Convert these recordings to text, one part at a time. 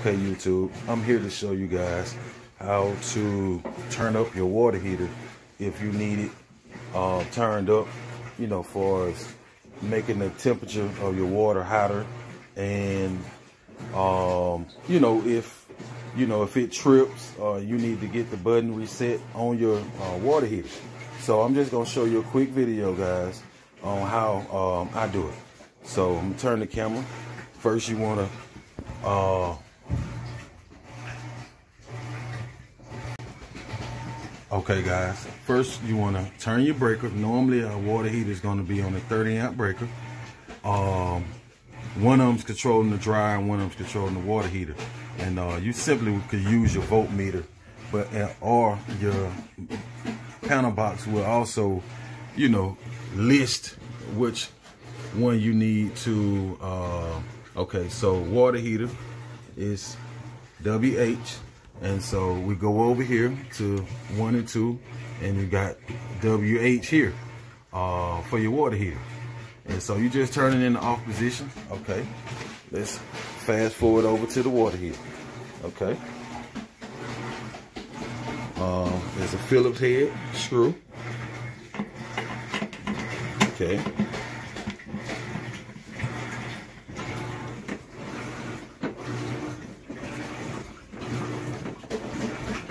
Okay, YouTube, I'm here to show you guys how to turn up your water heater if you need it turned up, for making the temperature of your water hotter. And if it trips, you need to get the button reset on your water heater. So I'm just gonna show you a quick video, guys, on how I do it. So I'm gonna turn the camera. First, you wanna okay, guys, first you want to turn your breaker. Normally a water heater is going to be on a 30-amp breaker. One of them's controlling the dryer and one of them's controlling the water heater. And you simply could use your voltmeter, or your panel box will also, list which one you need to. Okay, so water heater is WH. And so we go over here to 1 and 2, and you got WH here for your water heater. And so you just turn it in the off position. Okay, let's fast forward over to the water heater. Okay, there's a Phillips head screw. Okay.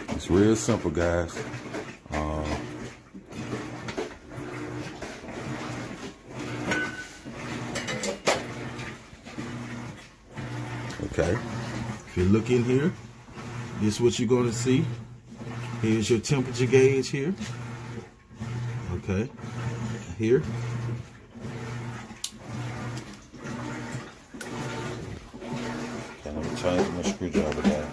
It's real simple, guys. Okay, if you look in here, this is what you're going to see. Here's your temperature gauge here. Okay, here. Okay, let me change my screwdriver down.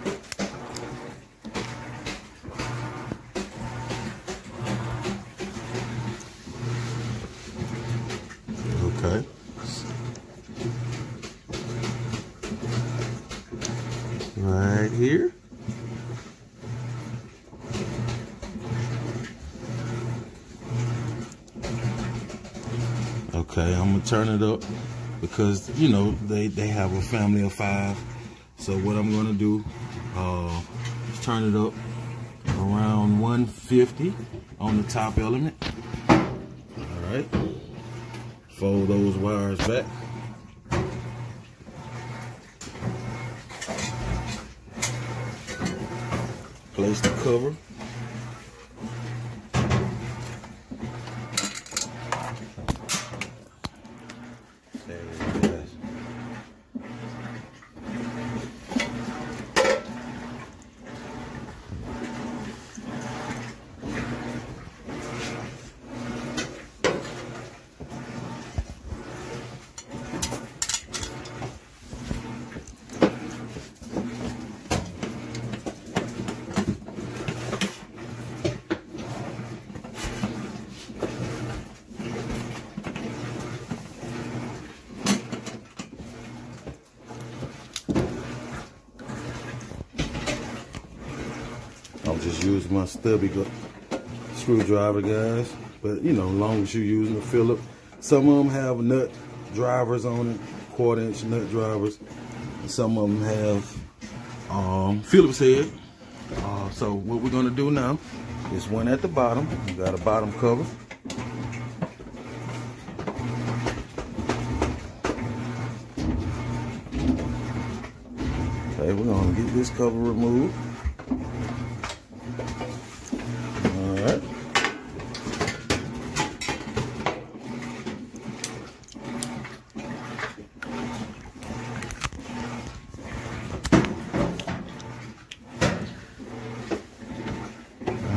Okay. Right here. Okay, I'm gonna turn it up because they have a family of 5. So what I'm gonna do is turn it up around 150 on the top element. All right. Fold those wires back. Place the cover. There it is. I'll just use my stubby screwdriver, guys. But as long as you're using a Phillips. Some of them have nut drivers on it, 1/4-inch nut drivers. Some of them have Phillips head. So what we're gonna do now is one at the bottom. We got a bottom cover. Okay, we're gonna get this cover removed. Alright.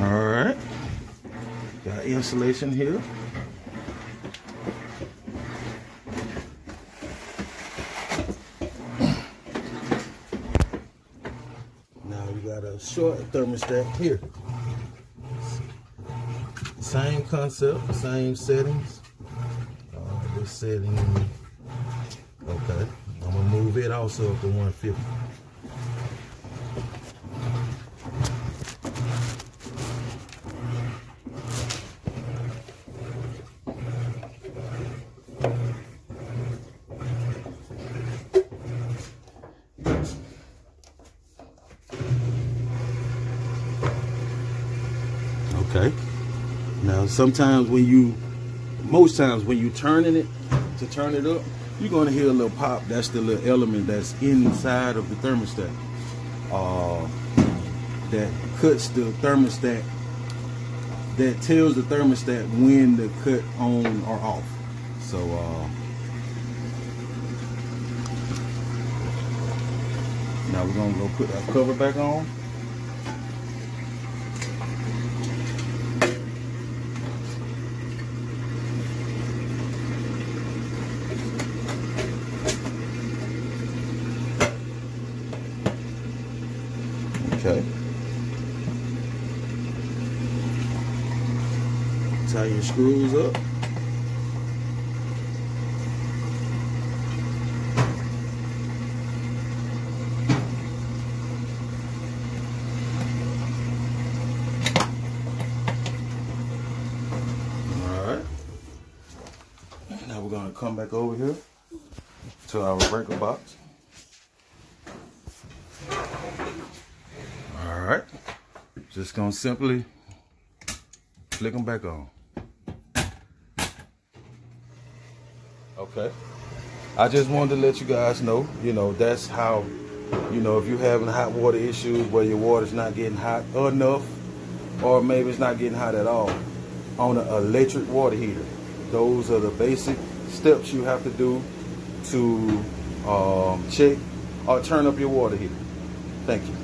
Alright. Got insulation here. Now we got a short thermostat here. Same concept, same settings. This setting, okay. I'm gonna move it also up to 150. Okay. Now sometimes most times when you turning it to turn it up, you're gonna hear a little pop. That's the little element that's inside of the thermostat. That cuts the thermostat, that tells the thermostat when to cut on or off. So now we're gonna go put that cover back on. Okay. Tighten your screws up. Alright. Now we're going to come back over here to our breaker box. Alright. Just going to simply flick them back on. Okay. I just wanted to let you guys know, that's how, if you're having hot water issues where your water's not getting hot enough, or maybe it's not getting hot at all, on an electric water heater. Those are the basic steps you have to do to check or turn up your water heater. Thank you.